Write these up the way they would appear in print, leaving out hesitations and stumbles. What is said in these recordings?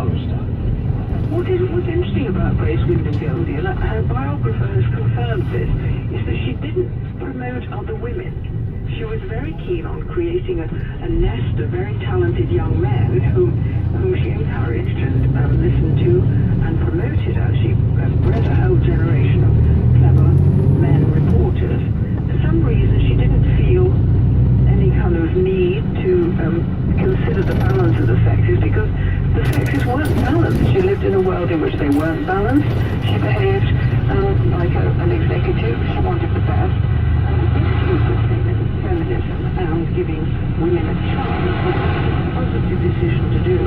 post. What's interesting about Grace Wyndham Goldie, and her biographer has confirmed this, is that she didn't promote other women. She was very keen on creating a nest of very talented young men whom she encouraged and listened to and promoted as she bred a whole generation of clever men reporters. For some reason, she didn't feel any kind of need to consider the balance of the sexes because the sexes weren't balanced. She lived in a world in which they weren't balanced. She behaved like an executive. She wanted the best. Feminism and giving women a chance was a positive decision to do.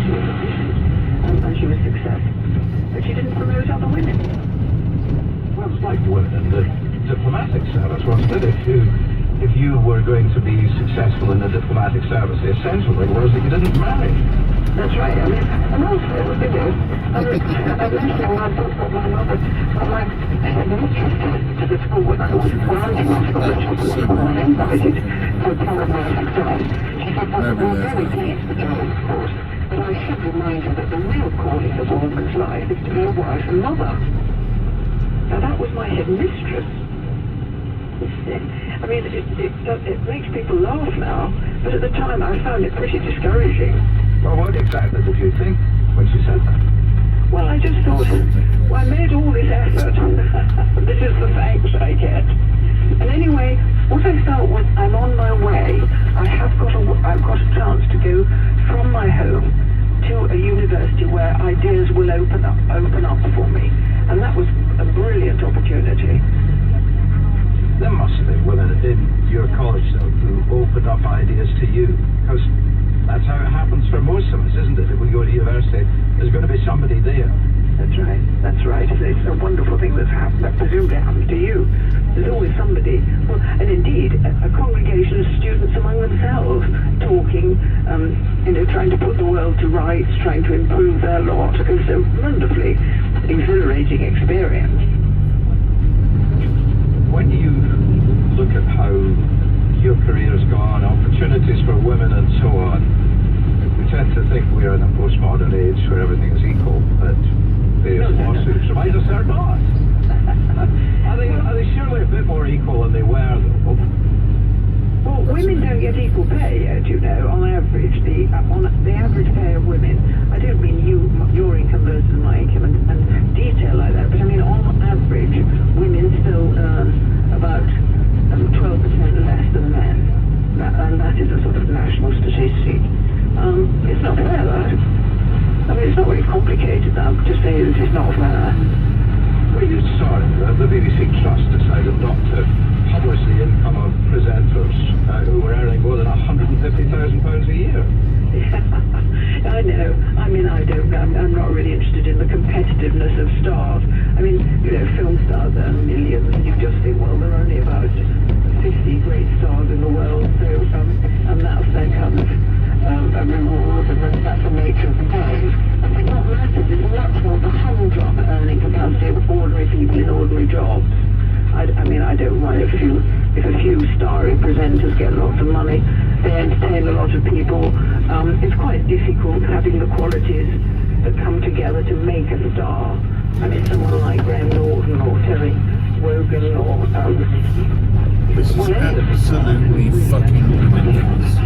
She was efficient and she was successful. But she didn't promote other women. Well, it's like women in the diplomatic service, wasn't it? If you were going to be successful in the diplomatic service, the essential thing was that you didn't marry. That's right. I mean, and also, you know, I mentioned when I thought that my mother, my administrator to the school when I was writing on scholarships, I invited for part of my success. She said that we were very pleased with her, of course, but I should remind you that the real calling of a woman's life is to be a wife and mother. Now that was my headmistress. I mean, it makes people laugh now, but at the time I found it pretty discouraging. Well, what exactly did you think when she said that? Well, I just thought, well, I made all this effort. This is the thanks I get. And anyway, what I felt was I'm on my way. I've got a chance to go from my home to a university where ideas will open up for me. And that was a brilliant opportunity. There must have been women in your college, though, who opened up ideas to you. Because that's how it happens for most of us, isn't it? If we go to university, there's going to be somebody there. That's right. That's right. It's a wonderful thing that's happened, that presumably happens to you. There's always somebody. Well, and indeed, a congregation of students among themselves talking, trying to put the world to rights, trying to improve their lot. It's a wonderfully exhilarating experience. When you look at how your career's gone, opportunities for women and so on, we tend to think we're in a postmodern age where everything is equal, but various lawsuits remind us they're not. Are they surely a bit more equal than they were, though? Well, women don't get equal pay yet, you know, on average. The average pay of women, I don't mean your income versus my income and detail like that, but I mean on average, women still earn about 12% less than men. And that is a sort of national statistic. It's not fair, though. I mean, it's not really complicated now to say that it's not fair. Well, you saw it. The BBC Trust decided not to publish the income of presenters who were earning more than £150,000 a year. Yeah, I know. I mean, I'm not really interested in the competitiveness of stars. I mean, you know, film stars earn millions, and you just think, well, there are only about 50 great stars in the world, so, and that's their kind of a reward, and that's the nature of the game. I think what matters is much more the humdrum earning capacity of ordinary people in ordinary jobs. I mean, I don't mind if a few starry presenters get lots of money, they entertain a lot of people. It's quite difficult having the qualities that come together to make a star. I mean, someone like Graham Norton or Terry Wogan or This is absolutely fucking ridiculous.